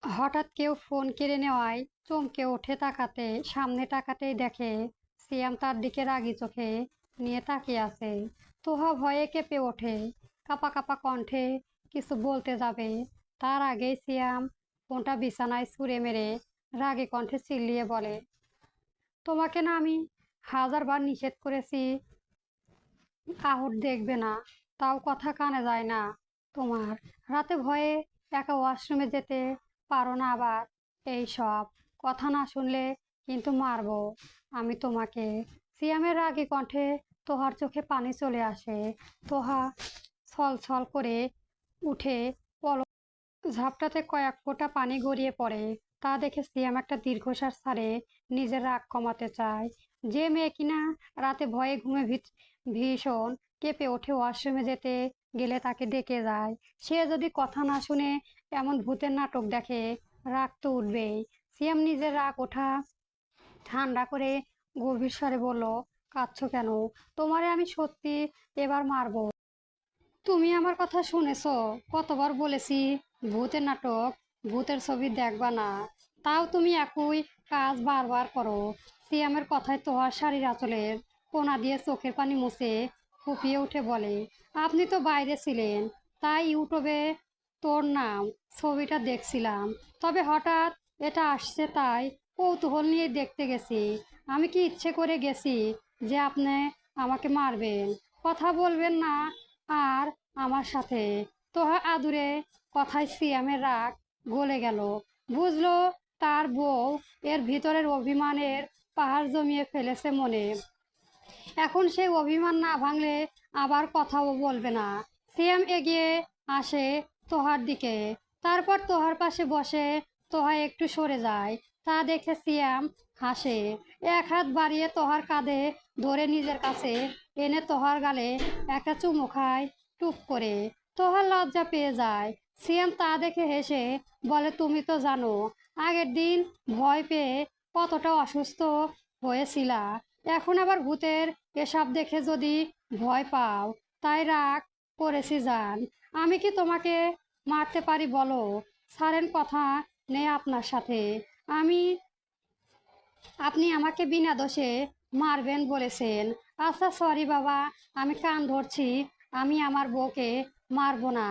হঠাৎ কেউ ফোন কেড়ে নেওয়ায় চমকে ওঠে, সামনে তাকাতেই দেখে সিয়াম তার দিকে রাগী চোখে নিয়ে তাকিয়ে আছে। তোহা ভয়ে কেঁপে ওঠে, কাপা কাপা কণ্ঠে কিছু বলতে যাবে, তার আগেই সিয়াম ফোনটা বিছানায় ছুঁড়ে মেরে রাগী কণ্ঠে চিল্লিয়ে বলে, তোমাকে না আমি হাজারবার নিষেধ করেছি আহুর দেখবে না, তাও কথা কানে যায় না তোমার? রাতে ভয়ে একা ওয়াশরুমে যেতে পারো না, আবার এই সব কথা না শুনলে কিন্তু মারবো আমি তোমাকে। সিয়ামের রাগী কণ্ঠে তোহার চোখে পানি চলে আসে। তোহা ছল ছল করে উঠে পলক ঝাপটাতে কয়েক ফোঁটা পানি গড়িয়ে পড়ে। তা দেখে সিয়াম একটা দীর্ঘশ্বাস ছাড়ে, নিজের রাগ কমাতে চায়। যে মেয়ে কিনা রাতে ভয়ে ঘুমে ভীষণ কেঁপে ওঠে, ওয়াশরুমে যেতে গেলে তাকে ডেকে যায়, সে যদি কথা না শুনে এমন ভূতের নাটক দেখে, রাগ তো উঠবেই। সিয়াম নিজের রাগ ওঠা ঠান্ডা করে গভীর স্বরে বলল, কাঁদছো কেন? তোমারে আমি সত্যি এবার মারবো। তুমি আমার কথা শুনেছো? কতবার বলেছি ভূতের নাটক, ভূতের ছবি দেখবা না, তাও তুমি একই কাজ বারবার করো। সিয়ামের কথায় তোহার শাড়ির আঁচলের কোনা দিয়ে চোখের পানি মুছে ফুপিয়ে উঠে বলে, আপনি তো বাইরে ছিলেন, তাই ইউটিউবে তোর নাম ছবিটা দেখছিলাম, তবে হঠাৎ এটা আসছে তাই কৌতূহল নিয়ে দেখতে গেছি। আমি কি ইচ্ছে করে গেছি যে আপনি আমাকে মারবেন? কথা বলবেন না আর আমার সাথে? তোহা আদুরে কথায় সিয়ামের রাগ গলে গেল। বুঝলো তার বউ এর ভিতরের অভিমানের পাহাড় জমিয়ে ফেলেছে মনে। এখন সেই অভিমান না ভাঙলে আবার কথাও বলবে না। সিয়াম এগিয়ে আসে তোহার দিকে, তারপর তোহার পাশে বসে। তোহা একটু সরে যায়, তা দেখে সিয়াম হাসে, এক হাত বাড়িয়ে তোহার কাঁধে ধরে নিজের কাছে এনে তোহার গালে একটা চুমু খায় টুপ করে। তোহার লজ্জা পেয়ে যায়। সিয়াম তা দেখে হেসে বলে, তুমি তো জানো আগের দিন ভয় পেয়ে কতটা অসুস্থ হয়েছিলা, এখন আবার ভূতের এসব দেখে যদি ভয় পাও, তাই রাগ করেছি জান। আমি কি তোমাকে মারতে পারি বলো? ছাড়েন, কথা নেই আপনার সাথে। আমি আপনি আমাকে বিনা দোষে মারবেন বলেছেন। আচ্ছা সরি বাবা, আমি কান ধরছি, আমি আমার বউকে মারবো না,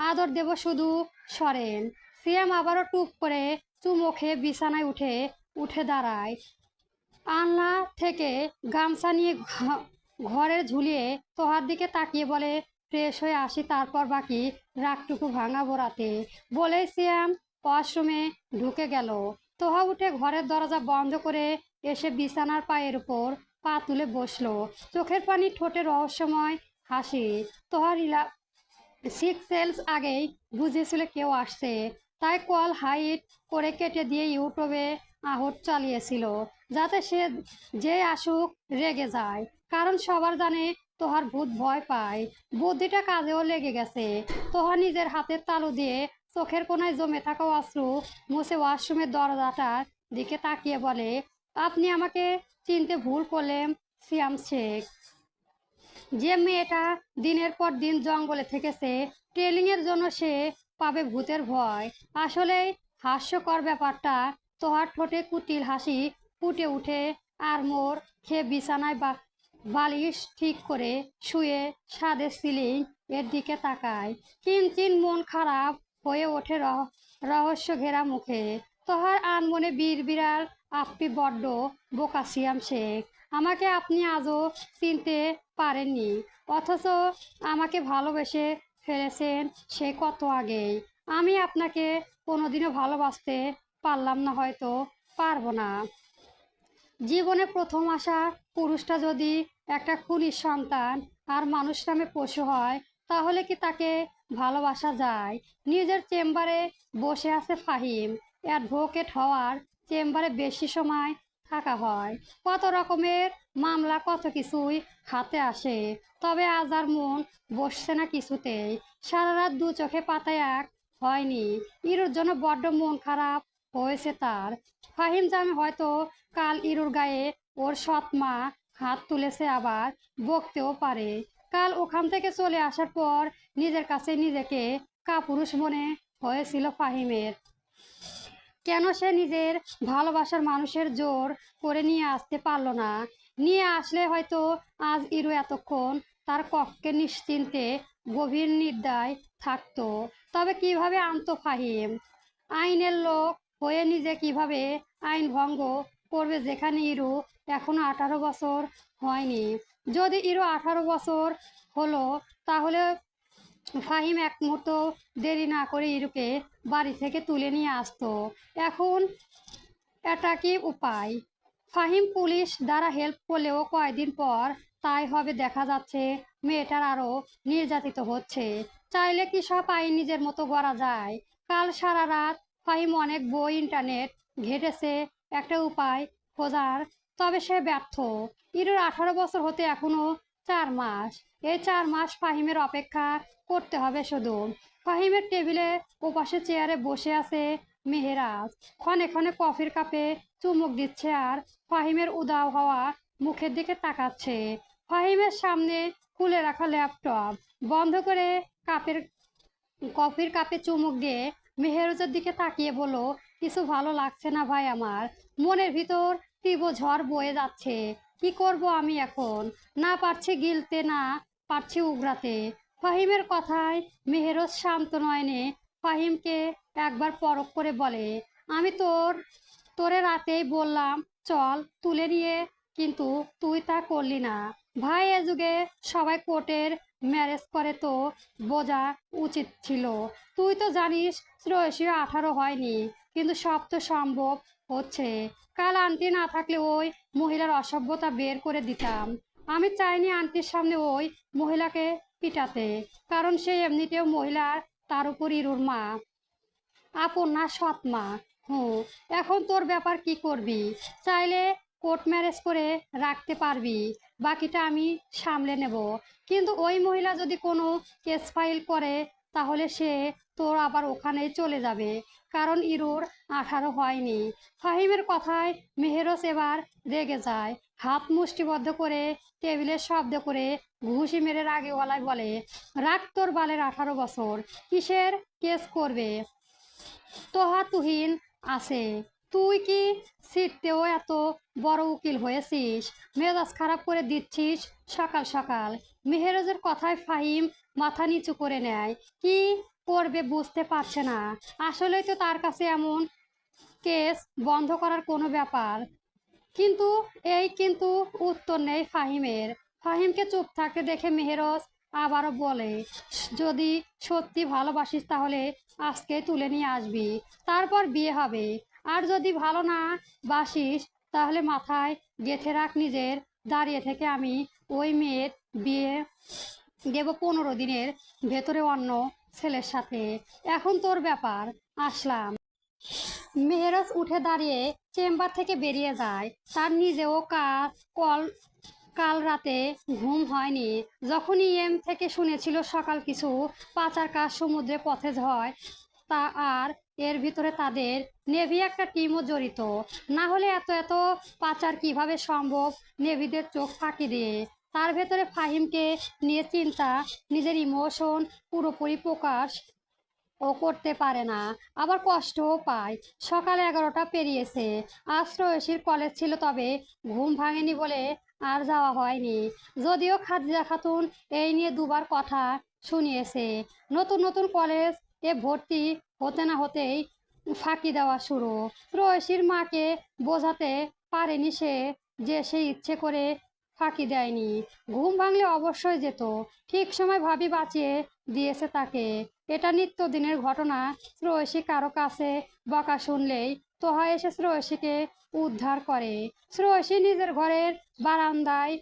আদর দেব শুধু, সরেন। সিয়াম আবারও টুপ করে চুমো খেয়ে বিছানায় উঠে উঠে দাঁড়ায়। আলনা থেকে গামছা নিয়ে ঘরে ঝুলিয়ে তোহার দিকে তাকিয়ে বলে, ফ্রেশ হয়ে আসি, তারপর বাকি রাগটুকু ভাঙাবো রাতে। বলেই সিয়াম ওয়াশরুমে ঢুকে গেল। তোহা উঠে ঘরের দরজা বন্ধ করে এসে বিছানার পায়ের উপর পা তুলে বসলো, চোখের পানি ঠোঁটে রহস্যময় হাসি। তোহার 6 সেন্স আগেই বুঝেছিল কেউ আসছে, তাই কল হাইট করে কেটে দিয়ে ইউটিউবে আহট চালিয়েছিল, যাতে সে যে আসুক রেগে যায়। কারণ সবার জানে তোহার ভূত ভয় পায়। বুদ্ধিটা কাজেও লেগে গেছে। তোহা নিজের হাতের তালু দিয়ে চোখের কোনায় জমে থাকা অশ্রু মুছে ওয়াশরুমের দরজাটার দিকে তাকিয়ে বলে, আপনি আমাকে চিনতে ভুল করলেন সিয়াম শেখ। যে মেয়েটা দিনের পর দিন জঙ্গলে থেকেছে ট্রেলিং এর জন্য, সে পাবে ভূতের ভয়। আসলে হাস্যকর ব্যাপারটা, তোহার ঠোঁটে কুটিল হাসি ফুটে উঠে, আর মোর খেয়ে বিছানায় বালিশ ঠিক করে শুয়ে সাদের সিলিং এর দিকে তাকায়। কিঞ্চিন মন খারাপ হয়ে ওঠে রহস্য ঘেরা মুখে। তোহার আনমনে বিড়বিড়াল, আপনি বড্ড বোকা সিয়াম শেখ, আমাকে আপনি আজও চিনতে পারেননি, অথচ আমাকে ভালোবেসে ফেলেছেন সে কত আগেই। আমি আপনাকে কোনোদিনও ভালোবাসতে পারলাম না, হয়তো পারবো না। জীবনে প্রথম আসা পুরুষটা যদি একটা খুনির সন্তান আর মানুষ নামে পশু হয়, তাহলে কি তাকে ভালোবাসা যায়? নিজের চেম্বারে বসে আছে ফাহিম। অ্যাডভোকেট হওয়ার চেম্বারে বেশি সময় থাকা হয়, কত রকমের মামলা, কত কিছুই হাতে আসে। তবে আজ আর মন বসছে না কিছুতেই। সারা রাত দু চোখে পাতা এক হয়নি। ইরুর জন্য বড্ড মন খারাপ হয়েছে তার। ফাহিম জানে হয়তো কাল ইরুর গায়ে ওর সৎ মা হাত তুলেছে, আবার বকতেও পারে। কাল ওখান থেকে চলে আসার পর নিজের কাছে নিজেকে কাপুরুষ মনে হয়েছিল ফাহিমের। কেন সে নিজের ভালোবাসার মানুষের জোর করে নিয়ে আসতে পারলো না? নিয়ে আসলে হয়তো আজ ইরু এতক্ষণ তার কক্ষে নিশ্চিন্তে গভীর নিদ্রায় থাকতো। তবে কিভাবে আনতো ফাহিম? আইনের লোক হয়ে নিজে কিভাবে আইন ভঙ্গ করবে, যেখানে ইরু এখনো 18 বছর হয়নি? যদি ইরু 18 বছর হলো, তাহলে ফাহিম এক মুহূর্ত দেরি না করে ইরুকে বাড়ি থেকে তুলে নিয়ে আসতো। এখন এটা কি উপায়? ফাহিম পুলিশ দ্বারা হেল্প করলেও কয়েকদিন পর তাই হবে, দেখা যাচ্ছে মেয়েটার আরো নির্যাতিত হচ্ছে। চাইলে কি সব আইন নিজের মতো করা যায়? কাল সারা রাত ফাহিম অনেক বই, ইন্টারনেট ঘেটেছে একটা উপায় খোঁজার, তবে সে ব্যর্থ। ইরুর 18 বছর হতে এখনো 4 মাস। এই 4 মাস ফাহিমের অপেক্ষা করতে হবে শুধু। ফাহিমের টেবিলে ওপাশে চেয়ারে বসে আছে মেহেরাজ। ক্ষণে ক্ষণে কফির কাপে চুমুক দিচ্ছে আর ফাহিমের উদাও হওয়া মুখের দিকে তাকাচ্ছে। ফাহিমের সামনে খুলে রাখা ল্যাপটপ বন্ধ করে কফির কাপে চুমুক দিয়ে মেহেরুজের দিকে তাকিয়ে বলল, কিছু ভালো লাগছে না ভাই আমার। মনের ভিতর তীব্র ঝড় বয়ে যাচ্ছে। কি করব আমি এখন? না পারছি গিলতে, না পারছি উগরাতে। ফাহিমের কথায় মেহেরুজ শান্ত নয়নে ফাহিমকে একবার পরখ করে বলে, আমি তোরে রাতেই বললাম চল তুলে নিয়ে, কিন্তু তুই তা করলি না। ভাই, এ যুগে সবাই কোর্টের ম্যারেজ করে, তো বোঝা উচিত ছিল। তুই তো জানিস শ্রেয়সীও 18 হয়নি, কিন্তু সব তো সম্ভব হচ্ছে। কাল আন্টি না থাকলে ওই মহিলার অসভ্যতা বের করে দিতাম। আমি চাইনি আন্টির সামনে ওই মহিলাকে পিটাতে, কারণ সে এমনিতেও মহিলার, তার উপর ইরুর মা, আপন না সৎ মা। হুঁ, এখন তোর ব্যাপার কি করবি? চাইলে কোর্ট ম্যারেজ করে রাখতে পারবি, বাকিটা আমি সামলে নেব। কিন্তু ওই মহিলা যদি কোনো কেস ফাইল করে, তাহলে সে তোর আবার ওখানেই চলে যাবে, কারণ ইরুর 18 হয়নি। ফাহিমের কথায় মেহেরস এবার রেগে যায়। হাত মুষ্টিবদ্ধ করে টেবিলে শব্দ করে ঘুষি মেরে রাগে গলায় বলে, রাখ তোর বালের 18 বছর। কিসের কেস করবে? তোহা তুহিন আছে। তুই কি ছিটতেও এত বড় উকিল হয়েছিস? মেজাজ খারাপ করে দিচ্ছিস সকাল সকাল। মেহেরজের কথায় ফাহিম মাথা নিচু করে নেয়। কি করবে বুঝতে পারছে না। আসলেই তো তার কাছে এমন কেস বন্ধ করার কোনো ব্যাপার, কিন্তু কিন্তু উত্তর নেই ফাহিমের। ফাহিমকে চুপ থাকতে দেখে মেহেরজ আবারও বলে, যদি সত্যি ভালোবাসিস তাহলে আজকে তুলে নিয়ে আসবি, তারপর বিয়ে হবে। আর যদি ভালো না বাসিস, তাহলে মাথায় গেঁথে রাখ, নিজের দাঁড়িয়ে থেকে আমি ওই মেয়ের বিয়ে দেব 15 দিনের ভেতরে অন্য ছেলের সাথে। এখন তোর ব্যাপার, আসলাম। মেহেরজ উঠে দাঁড়িয়ে চেম্বার থেকে বেরিয়ে যায়। তার নিজেও কাল রাতে ঘুম হয়নি। যখনই থেকে শুনেছিল সকাল কিছু পাচার কাজ সমুদ্রে পথে হয়, তা আর এর ভিতরে তাদের নেভি একটা টিমও জড়িত। না হলে এত এত পাচার কিভাবে সম্ভব নেভিদের চোখ ফাঁকি দিয়ে? তার ভেতরে ফাহিমকে নিয়ে চিন্তা, নিজের ইমোশন পুরোপুরি প্রকাশ ও করতে পারে না, আবার কষ্টও পায়। সকাল 11টা পেরিয়েছে। আজ শ্রেয়সীর কলেজ ছিল, তবে ঘুম ভাঙেনি বলে আর যাওয়া হয়নি। যদিও খাদিজা খাতুন এই নিয়ে দুবার কথা শুনিয়েছে। নতুন নতুন কলেজ এ ভর্তি হতে না হতেই ফাঁকি দেওয়া শুরু। শ্রেয়সীর মাকে বোঝাতে পারেনি সে ইচ্ছে করে ফাঁকি দেয়নি। ঘুম ভাঙলে অবশ্যই যেত। ঠিক সময় ভাবি বাঁচিয়ে দিয়েছে তাকে। এটা নিত্যদিনের ঘটনা। শ্রেয়সী কারো কাছে বকা শুনলেই তোহা এসে শ্রেয়সীকে উদ্ধার করে। শ্রেয়সী নিজের ঘরের বারান্দায়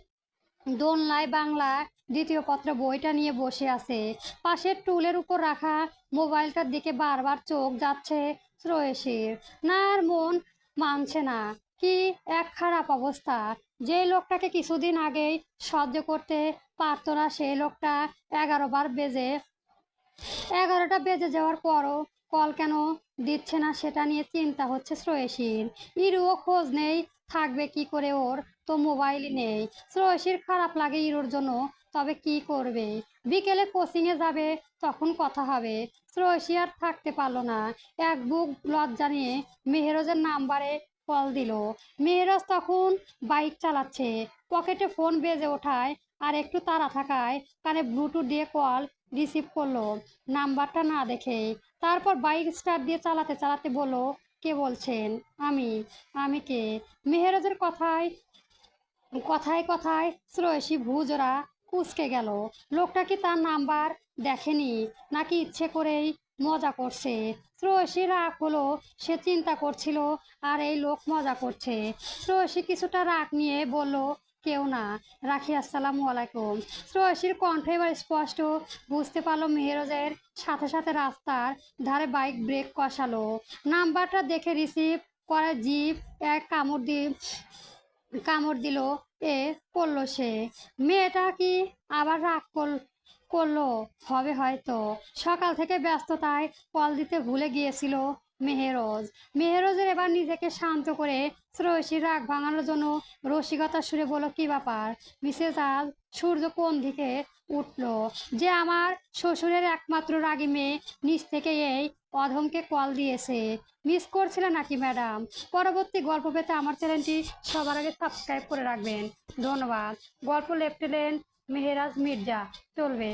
দোলনায় বাংলা দ্বিতীয় পত্র বইটা নিয়ে বসে আছে। পাশের টুলের উপর রাখা মোবাইলটার দিকে বারবার চোখ যাচ্ছে শ্রেয়সীর। না, আর মন মানছে না। কি এক খারাপ অবস্থা! যে লোকটাকে কিছুদিন আগেই সহ্য করতে পারতো না, সেই লোকটা 11টা বেজে যাওয়ার পরও কল কেন দিচ্ছে না, সেটা নিয়ে চিন্তা হচ্ছে শ্রেয়সীর। ইরুও খোঁজ নেই, থাকবে কি করে? ওর তো মোবাইলই নেই। শ্রেয়সীর খারাপ লাগে ইরুর জন্য, তবে কি করবে? বিকেলে কোচিংয়ে যাবে, তখন কথা হবে। শ্রেয়সী আর থাকতে পারলো না, এক বুক লজ্জা নিয়ে মেহেরজের নাম্বারে কল দিল। মেহেরজ তখন বাইক চালাচ্ছে, পকেটে ফোন বেজে ওঠায় আর একটু তাড়া থাকায় কানে ব্লুটুথ দিয়ে কল রিসিভ করলো নাম্বারটা না দেখে। তারপর বাইক স্টার্ট দিয়ে চালাতে চালাতে বলল, কে বলছেন? আমি। আমি কে? মেহেরজের কথায় কথায় কথায় শ্রেয়সী ভুজরা কুঁচকে গেল। লোকটা কি তার নাম্বার দেখেনি, নাকি ইচ্ছে করেই মজা করছে? শ্রেয়সী রাগ হলো, সে চিন্তা করছিল আর এই লোক মজা করছে। শ্রেয়সী কিছুটা রাগ নিয়ে বলল, কেউ না, রাখি, আসসালামু আলাইকুম। শ্রেয়সীর কণ্ঠ এবার স্পষ্ট, বুঝতে পারলো মেহেরজের। সাথে সাথে রাস্তার ধারে বাইক ব্রেক কষালো। নাম্বারটা দেখে রিসিভ করে জিভ এক কামড় দিল। এ করলো সে। মেয়েটা কি আবার রাগ করলো হবে হয়তো। সকাল থেকে ব্যস্ততায় কল দিতে ভুলে গিয়েছিল মেহেরজ। মেহেরজের এবার নিজেকে শান্ত করে শ্রেয়সীর রাগ ভাঙানোর জন্য রসিকতার সুরে বলল, কি ব্যাপার মিসেস, আজ সূর্য কোন দিকে উঠলো যে আমার শ্বশুরের একমাত্র রাগী মেয়ে নিজ থেকে এই অধমকে কল দিয়েছে? মিস করছিলেন নাকি ম্যাডাম? পরবর্তী গল্প পেতে আমার চ্যানেলটি সবার আগে সাবস্ক্রাইব করে রাখবেন। ধন্যবাদ। গল্প লেফটেন্যান্ট মেহেরাজ মির্জা চলবে।